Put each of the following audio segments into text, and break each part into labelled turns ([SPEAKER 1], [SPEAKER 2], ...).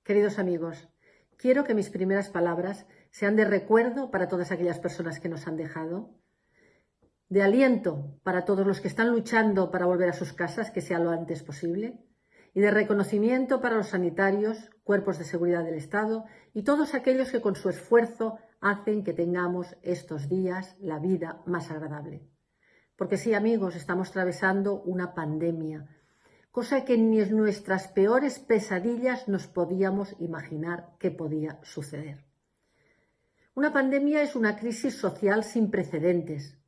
[SPEAKER 1] Queridos amigos, quiero que mis primeras palabras sean de recuerdo para todas aquellas personas que nos han dejado, de aliento para todos los que están luchando para volver a sus casas, que sea lo antes posible, y de reconocimiento para los sanitarios, cuerpos de seguridad del Estado y todos aquellos que con su esfuerzo hacen que tengamos estos días la vida más agradable. Porque sí, amigos, estamos atravesando una pandemia, cosa que ni en nuestras peores pesadillas nos podíamos imaginar que podía suceder. Una pandemia es una crisis social sin precedentes,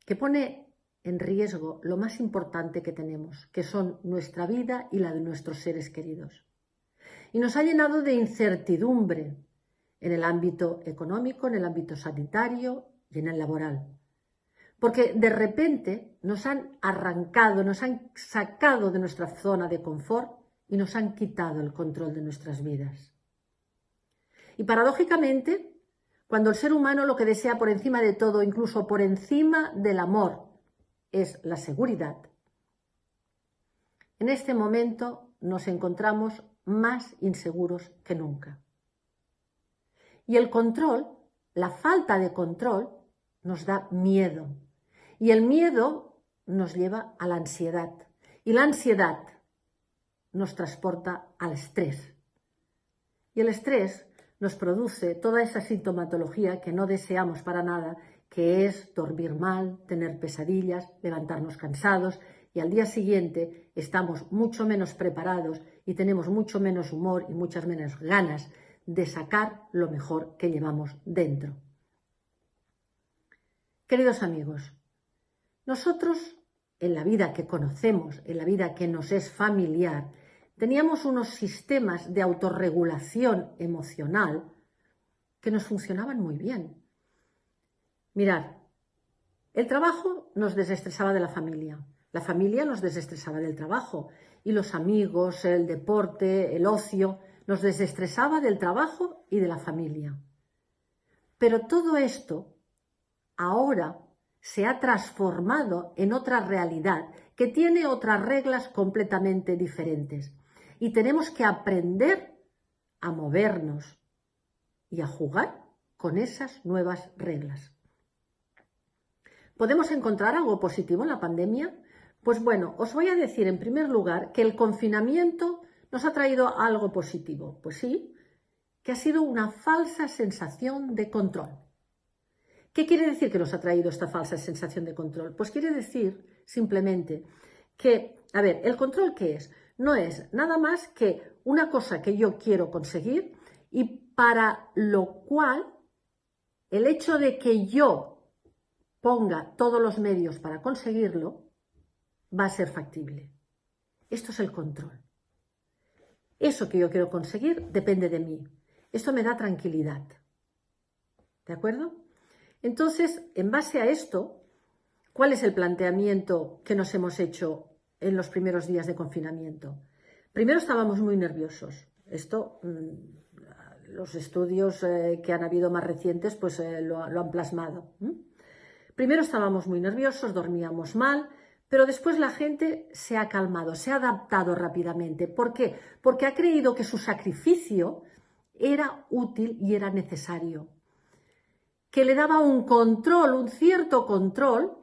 [SPEAKER 1] que pone en riesgo lo más importante que tenemos, que son nuestra vida y la de nuestros seres queridos. Y nos ha llenado de incertidumbre en el ámbito económico, en el ámbito sanitario y en el laboral. Porque de repente nos han arrancado, nos han sacado de nuestra zona de confort y nos han quitado el control de nuestras vidas. Y paradójicamente, cuando el ser humano lo que desea por encima de todo, incluso por encima del amor, es la seguridad, en este momento nos encontramos más inseguros que nunca. Y el control, la falta de control, nos da miedo. Y el miedo nos lleva a la ansiedad. Y la ansiedad nos transporta al estrés. Y el estrés nos produce toda esa sintomatología que no deseamos para nada, que es dormir mal, tener pesadillas, levantarnos cansados y al día siguiente estamos mucho menos preparados y tenemos mucho menos humor y muchas menos ganas de sacar lo mejor que llevamos dentro. Queridos amigos, nosotros en la vida que conocemos, en la vida que nos es familiar, teníamos unos sistemas de autorregulación emocional que nos funcionaban muy bien. Mirad, el trabajo nos desestresaba de la familia nos desestresaba del trabajo y los amigos, el deporte, el ocio, nos desestresaba del trabajo y de la familia. Pero todo esto ahora se ha transformado en otra realidad que tiene otras reglas completamente diferentes. Y tenemos que aprender a movernos y a jugar con esas nuevas reglas. ¿Podemos encontrar algo positivo en la pandemia? Pues bueno, os voy a decir en primer lugar que el confinamiento nos ha traído algo positivo. Pues sí, que ha sido una falsa sensación de control. ¿Qué quiere decir que nos ha traído esta falsa sensación de control? Pues quiere decir simplemente que, a ver, ¿el control qué es? No es nada más que una cosa que yo quiero conseguir y para lo cual el hecho de que yo ponga todos los medios para conseguirlo va a ser factible. Esto es el control. Eso que yo quiero conseguir depende de mí. Esto me da tranquilidad. ¿De acuerdo? Entonces, en base a esto, ¿cuál es el planteamiento que nos hemos hecho en los primeros días de confinamiento? Primero estábamos muy nerviosos. Esto, los estudios que han habido más recientes, pues lo han plasmado. Primero estábamos muy nerviosos, dormíamos mal, pero después la gente se ha calmado, se ha adaptado rápidamente. ¿Por qué? Porque ha creído que su sacrificio era útil y era necesario, que le daba un control, un cierto control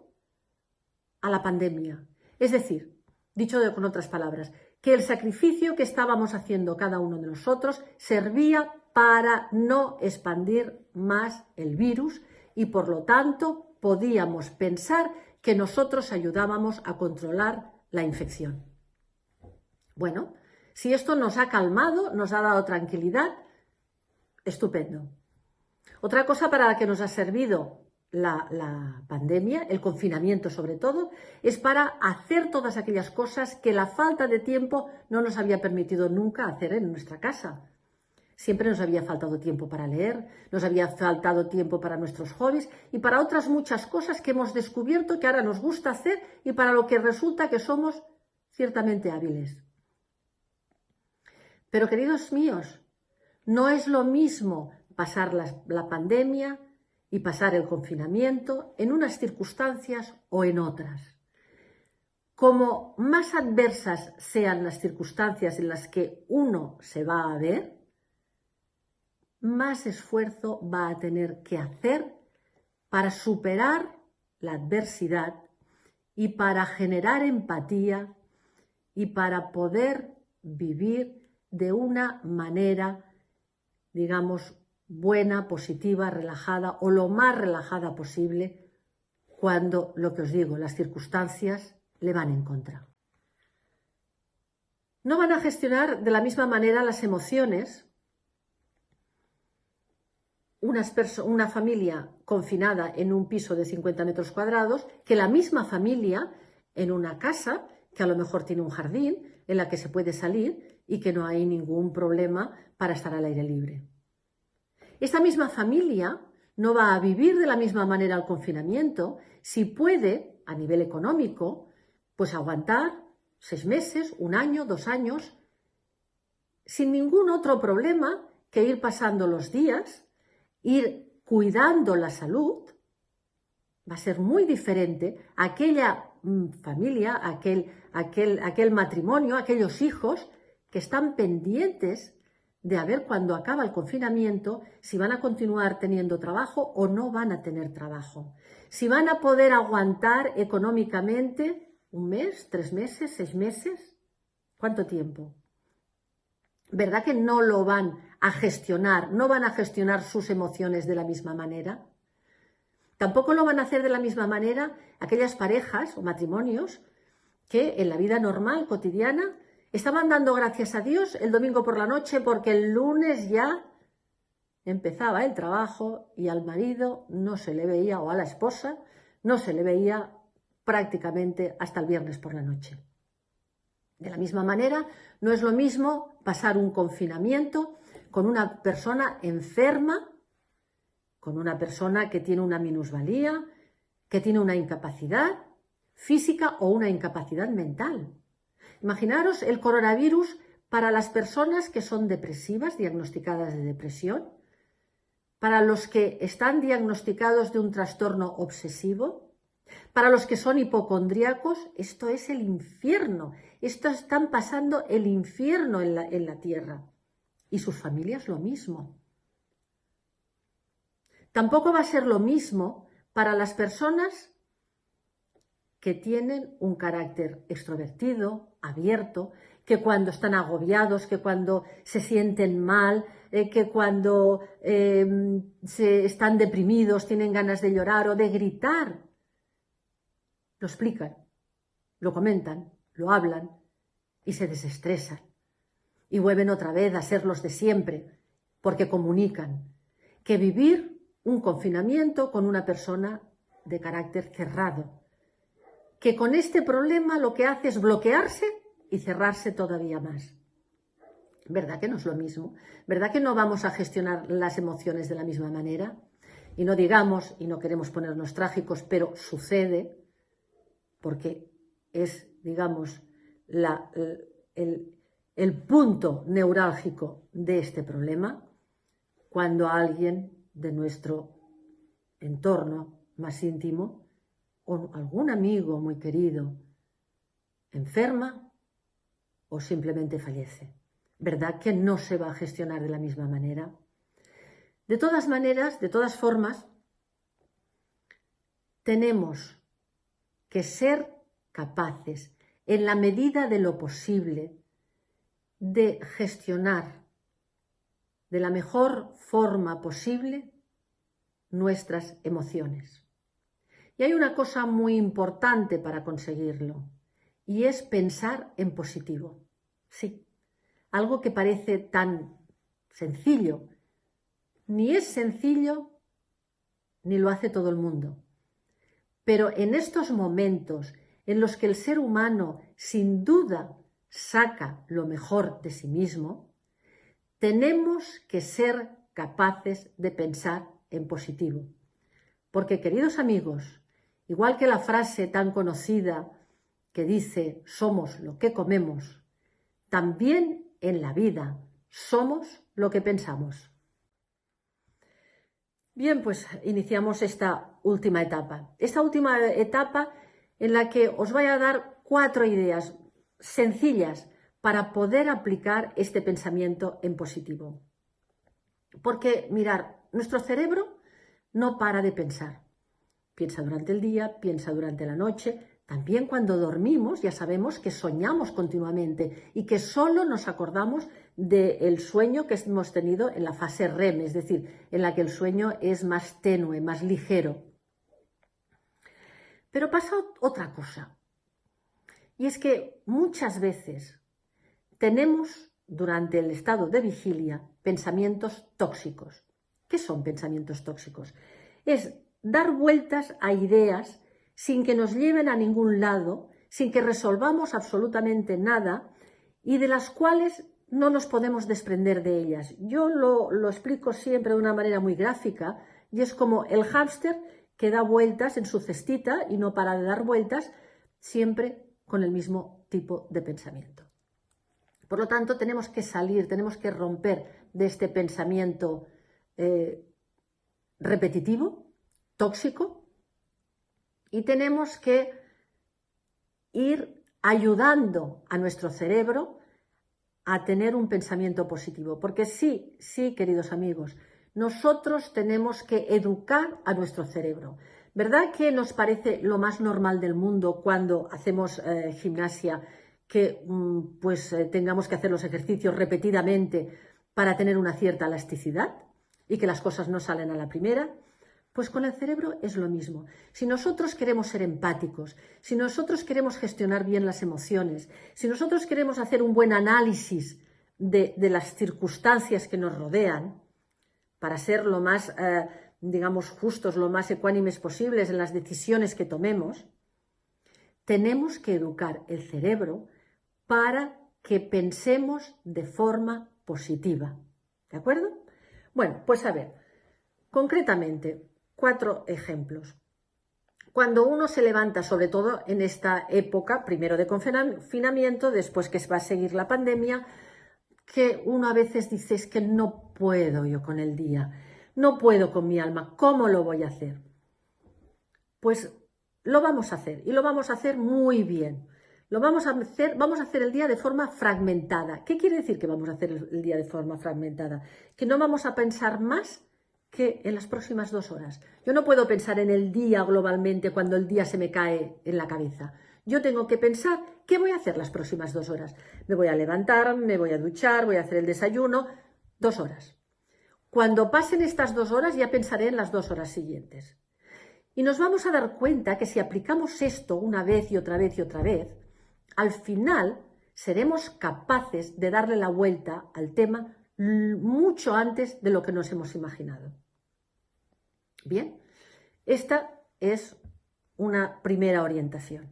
[SPEAKER 1] a la pandemia. Es decir, dicho con otras palabras, que el sacrificio que estábamos haciendo cada uno de nosotros servía para no expandir más el virus y por lo tanto podíamos pensar que nosotros ayudábamos a controlar la infección. Bueno, si esto nos ha calmado, nos ha dado tranquilidad, estupendo. Otra cosa para la que nos ha servido la pandemia, el confinamiento sobre todo, es para hacer todas aquellas cosas que la falta de tiempo no nos había permitido nunca hacer en nuestra casa. Siempre nos había faltado tiempo para leer, nos había faltado tiempo para nuestros hobbies y para otras muchas cosas que hemos descubierto que ahora nos gusta hacer y para lo que resulta que somos ciertamente hábiles. Pero, queridos míos, no es lo mismo pasar la pandemia y pasar el confinamiento en unas circunstancias o en otras. como más adversas sean las circunstancias en las que uno se va a ver, más esfuerzo va a tener que hacer para superar la adversidad y para generar empatía y para poder vivir de una manera, digamos, buena, positiva, relajada o lo más relajada posible cuando, lo que os digo, las circunstancias le van en contra. No van a gestionar de la misma manera las emociones una familia confinada en un piso de 50 metros cuadrados que la misma familia en una casa que a lo mejor tiene un jardín en la que se puede salir y que no hay ningún problema para estar al aire libre. Esta misma familia no va a vivir de la misma manera el confinamiento si puede, a nivel económico, pues aguantar 6 meses, 1 año, 2 años, sin ningún otro problema que ir pasando los días, ir cuidando la salud. Va a ser muy diferente a aquella familia, aquel matrimonio, aquellos hijos que están pendientes de a ver cuando acaba el confinamiento si van a continuar teniendo trabajo o no van a tener trabajo. Si van a poder aguantar económicamente 1 mes, 3 meses, 6 meses. ¿Cuánto tiempo? ¿Verdad que no lo van a gestionar? ¿No van a gestionar sus emociones de la misma manera? Tampoco lo van a hacer de la misma manera aquellas parejas o matrimonios que en la vida normal, cotidiana, estaban dando gracias a Dios el domingo por la noche porque el lunes ya empezaba el trabajo y al marido no se le veía, o a la esposa, no se le veía prácticamente hasta el viernes por la noche. De la misma manera, no es lo mismo pasar un confinamiento con una persona enferma, con una persona que tiene una minusvalía, que tiene una incapacidad física o una incapacidad mental. Imaginaros el coronavirus para las personas que son depresivas, diagnosticadas de depresión, para los que están diagnosticados de un trastorno obsesivo, para los que son hipocondríacos. Esto es el infierno. Están pasando el infierno en la tierra. Y sus familias lo mismo. Tampoco va a ser lo mismo para las personas que tienen un carácter extrovertido, abierto, que cuando están agobiados, que cuando se sienten mal, que cuando están deprimidos, tienen ganas de llorar o de gritar, lo explican, lo comentan, lo hablan y se desestresan. Y vuelven otra vez a ser los de siempre, porque comunican. Que vivir un confinamiento con una persona de carácter cerrado, que con este problema lo que hace es bloquearse y cerrarse todavía más. ¿Verdad que no es lo mismo? ¿Verdad que no vamos a gestionar las emociones de la misma manera? Y no digamos, y no queremos ponernos trágicos, pero sucede, porque es, digamos, el punto neurálgico de este problema, cuando alguien de nuestro entorno más íntimo o algún amigo muy querido enferma o simplemente fallece. ¿Verdad que no se va a gestionar de la misma manera? De todas maneras, de todas formas, tenemos que ser capaces, en la medida de lo posible, de gestionar de la mejor forma posible nuestras emociones. Y hay una cosa muy importante para conseguirlo, y es pensar en positivo. Sí, algo que parece tan sencillo, ni es sencillo ni lo hace todo el mundo. Pero en estos momentos en los que el ser humano sin duda saca lo mejor de sí mismo, tenemos que ser capaces de pensar en positivo. Porque, queridos amigos, igual que la frase tan conocida que dice somos lo que comemos, también en la vida somos lo que pensamos. Bien, pues iniciamos esta última etapa en la que os voy a dar 4 ideas sencillas para poder aplicar este pensamiento en positivo. Porque, mirar, nuestro cerebro no para de pensar. Piensa durante el día, piensa durante la noche. También cuando dormimos ya sabemos que soñamos continuamente y que solo nos acordamos del sueño que hemos tenido en la fase REM, es decir, en la que el sueño es más tenue, más ligero. Pero pasa otra cosa, y es que muchas veces tenemos durante el estado de vigilia pensamientos tóxicos. ¿Qué son pensamientos tóxicos? Es dar vueltas a ideas sin que nos lleven a ningún lado, sin que resolvamos absolutamente nada y de las cuales no nos podemos desprender de ellas. Yo lo explico siempre de una manera muy gráfica y es como el hámster que da vueltas en su cestita y no para de dar vueltas, siempre con el mismo tipo de pensamiento. Por lo tanto, tenemos que salir, tenemos que romper de este pensamiento repetitivo, tóxico, y tenemos que ir ayudando a nuestro cerebro a tener un pensamiento positivo. Porque sí, queridos amigos, nosotros tenemos que educar a nuestro cerebro. ¿Verdad que nos parece lo más normal del mundo cuando hacemos gimnasia que tengamos que hacer los ejercicios repetidamente para tener una cierta elasticidad y que las cosas no salen a la primera? Pues con el cerebro es lo mismo. Si nosotros queremos ser empáticos, si nosotros queremos gestionar bien las emociones, si nosotros queremos hacer un buen análisis de las circunstancias que nos rodean, para ser lo más, digamos, justos, lo más ecuánimes posibles en las decisiones que tomemos, tenemos que educar el cerebro para que pensemos de forma positiva. ¿De acuerdo? Bueno, pues a ver, concretamente, 4 ejemplos. Cuando uno se levanta, sobre todo en esta época, primero de confinamiento, después que va a seguir la pandemia, que uno a veces dice, es que no puedo yo con el día, no puedo con mi alma, ¿cómo lo voy a hacer? Pues lo vamos a hacer y lo vamos a hacer muy bien. Vamos a hacer el día de forma fragmentada. ¿Qué quiere decir que vamos a hacer el día de forma fragmentada? Que no vamos a pensar más que en las próximas 2 horas. Yo no puedo pensar en el día globalmente cuando el día se me cae en la cabeza. Yo tengo que pensar qué voy a hacer las próximas 2 horas. Me voy a levantar, me voy a duchar, voy a hacer el desayuno. 2 horas. Cuando pasen estas 2 horas ya pensaré en las 2 horas siguientes. Y nos vamos a dar cuenta que si aplicamos esto una vez y otra vez y otra vez, al final seremos capaces de darle la vuelta al tema mucho antes de lo que nos hemos imaginado. Bien, esta es una primera orientación.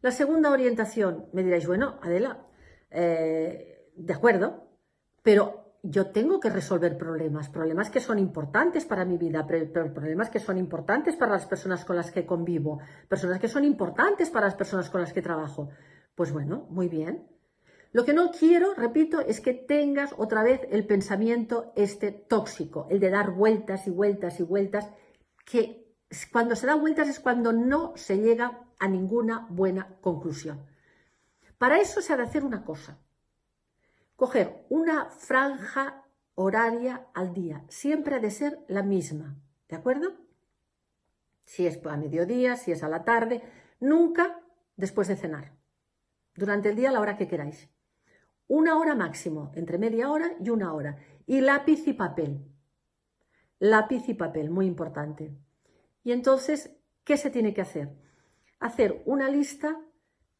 [SPEAKER 1] La segunda orientación, me diréis, bueno, Adela, de acuerdo, pero yo tengo que resolver problemas que son importantes para mi vida, problemas que son importantes para las personas con las que convivo, personas que son importantes para las personas con las que trabajo. Pues bueno, muy bien. Lo que no quiero, repito, es que tengas otra vez el pensamiento tóxico, el de dar vueltas y vueltas y vueltas, que cuando se dan vueltas es cuando no se llega a ninguna buena conclusión. Para eso se ha de hacer una cosa. Coger una franja horaria al día. Siempre ha de ser la misma. ¿De acuerdo? Si es a mediodía, si es a la tarde. Nunca después de cenar. Durante el día, a la hora que queráis. 1 hora máximo, entre media hora y 1 hora. Y lápiz y papel. Lápiz y papel, muy importante. Y entonces, ¿qué se tiene que hacer? Hacer una lista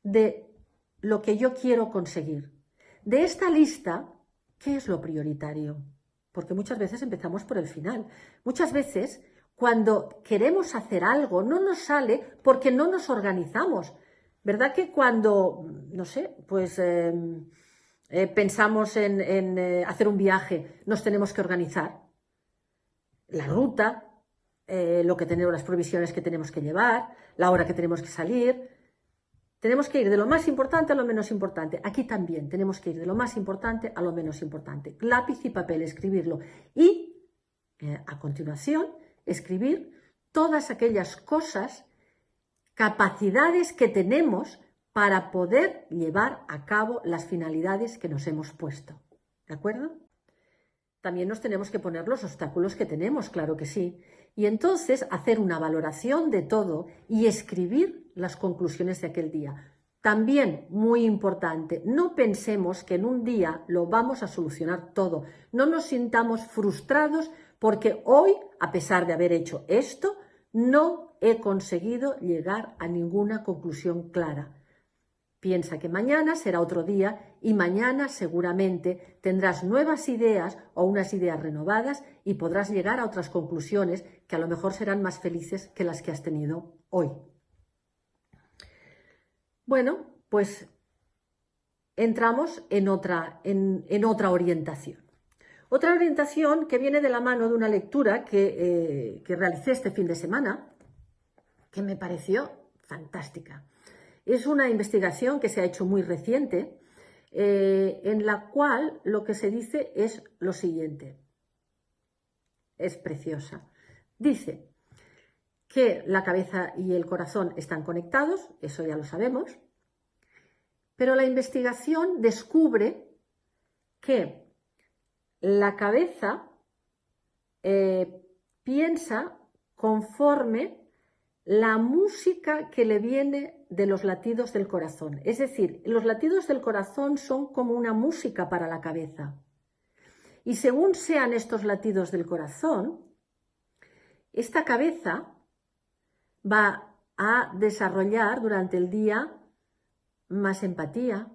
[SPEAKER 1] de lo que yo quiero conseguir. De esta lista, ¿qué es lo prioritario? Porque muchas veces empezamos por el final. Muchas veces, cuando queremos hacer algo, no nos sale porque no nos organizamos. ¿Verdad que cuando, no sé, pues pensamos en hacer un viaje, nos tenemos que organizar? La ruta, lo que tenemos, las provisiones que tenemos que llevar, la hora que tenemos que salir. Tenemos que ir de lo más importante a lo menos importante. Aquí también tenemos que ir de lo más importante a lo menos importante. Lápiz y papel, escribirlo. Y a continuación, escribir todas aquellas cosas, capacidades que tenemos para poder llevar a cabo las finalidades que nos hemos puesto. ¿De acuerdo? También nos tenemos que poner los obstáculos que tenemos, claro que sí. Y entonces hacer una valoración de todo y escribir las conclusiones de aquel día. También, muy importante, no pensemos que en un día lo vamos a solucionar todo. No nos sintamos frustrados porque hoy, a pesar de haber hecho esto, no he conseguido llegar a ninguna conclusión clara. Piensa que mañana será otro día y mañana seguramente tendrás nuevas ideas o unas ideas renovadas y podrás llegar a otras conclusiones que a lo mejor serán más felices que las que has tenido hoy. Bueno, pues entramos en otra orientación. Otra orientación que viene de la mano de una lectura que realicé este fin de semana, que me pareció fantástica. Es una investigación que se ha hecho muy reciente, en la cual lo que se dice es lo siguiente. Es preciosa. Dice que la cabeza y el corazón están conectados, eso ya lo sabemos, pero la investigación descubre que la cabeza piensa conforme la música que le viene de los latidos del corazón. Es decir, los latidos del corazón son como una música para la cabeza. Y según sean estos latidos del corazón, esta cabeza va a desarrollar durante el día más empatía,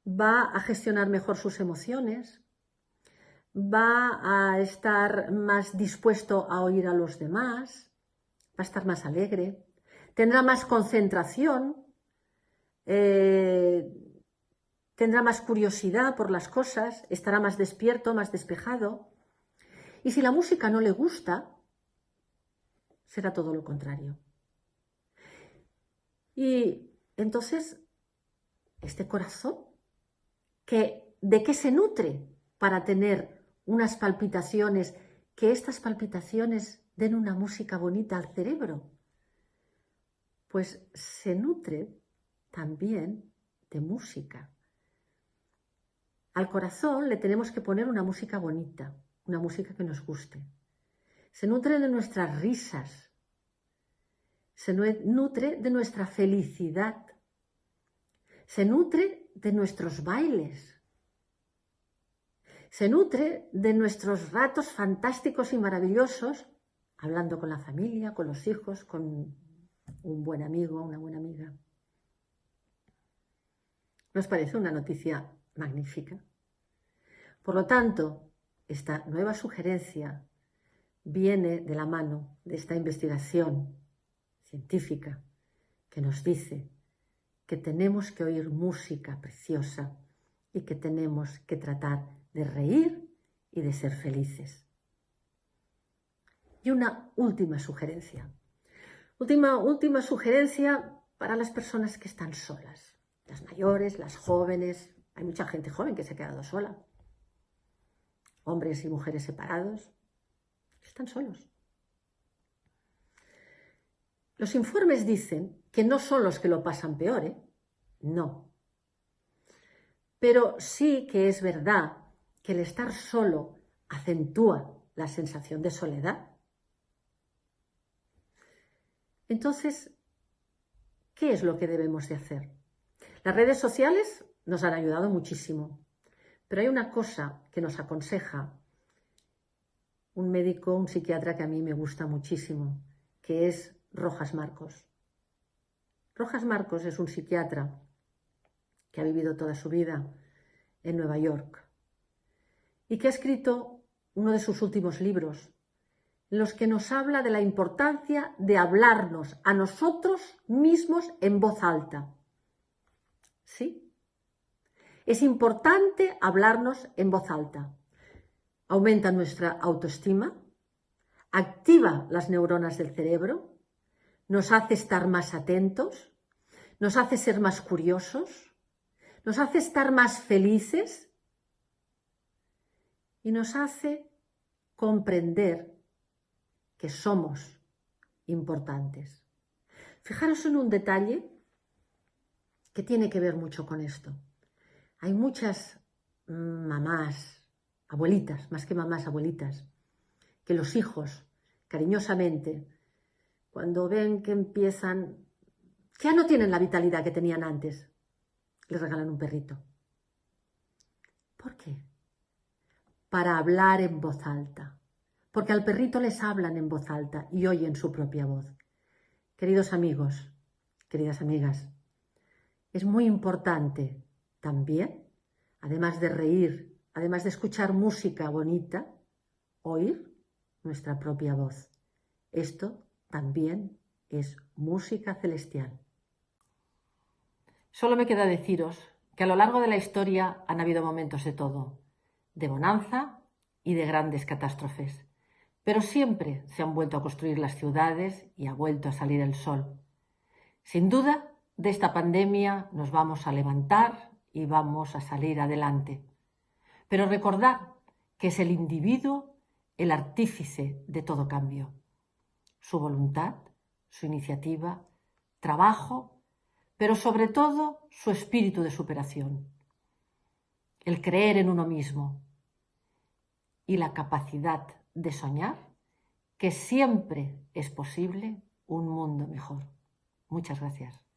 [SPEAKER 1] va a gestionar mejor sus emociones, va a estar más dispuesto a oír a los demás, va a estar más alegre, tendrá más concentración, tendrá más curiosidad por las cosas, estará más despierto, más despejado. Y si la música no le gusta, será todo lo contrario. Y entonces, este corazón, ¿de qué se nutre para tener unas palpitaciones, que estas palpitaciones den una música bonita al cerebro? Pues se nutre también de música. Al corazón le tenemos que poner una música bonita, una música que nos guste. Se nutre de nuestras risas, se nutre de nuestra felicidad, se nutre de nuestros bailes, se nutre de nuestros ratos fantásticos y maravillosos, hablando con la familia, con los hijos, con un buen amigo, una buena amiga. ¿Nos parece una noticia magnífica? Por lo tanto, esta nueva sugerencia viene de la mano de esta investigación científica que nos dice que tenemos que oír música preciosa y que tenemos que tratar de reír y de ser felices. Y una última sugerencia. Última sugerencia para las personas que están solas. Las mayores, las jóvenes. Hay mucha gente joven que se ha quedado sola. Hombres y mujeres separados. Están solos. Los informes dicen que no son los que lo pasan peor, ¿eh? No. Pero sí que es verdad que el estar solo acentúa la sensación de soledad. Entonces, ¿qué es lo que debemos de hacer? Las redes sociales nos han ayudado muchísimo, pero hay una cosa que nos aconseja un médico, un psiquiatra que a mí me gusta muchísimo, que es Rojas Marcos. Rojas Marcos es un psiquiatra que ha vivido toda su vida en Nueva York y que ha escrito uno de sus últimos libros, en los que nos habla de la importancia de hablarnos a nosotros mismos en voz alta. ¿Sí? Es importante hablarnos en voz alta. Aumenta nuestra autoestima, activa las neuronas del cerebro, nos hace estar más atentos, nos hace ser más curiosos, nos hace estar más felices y nos hace comprender que somos importantes. Fijaros en un detalle que tiene que ver mucho con esto. Hay muchas mamás, abuelitas, más que mamás, abuelitas, que los hijos, cariñosamente, cuando ven que empiezan, ya no tienen la vitalidad que tenían antes, les regalan un perrito. ¿Por qué? Para hablar en voz alta, porque al perrito les hablan en voz alta y oyen su propia voz. Queridos amigos, queridas amigas, es muy importante también, además de reír, además de escuchar música bonita, oír nuestra propia voz. Esto también es música celestial. Solo me queda deciros que a lo largo de la historia han habido momentos de todo, de bonanza y de grandes catástrofes, pero siempre se han vuelto a construir las ciudades y ha vuelto a salir el sol. Sin duda, de esta pandemia nos vamos a levantar y vamos a salir adelante. Pero recordad que es el individuo el artífice de todo cambio. Su voluntad, su iniciativa, trabajo, pero sobre todo su espíritu de superación. El creer en uno mismo y la capacidad de soñar que siempre es posible un mundo mejor. Muchas gracias.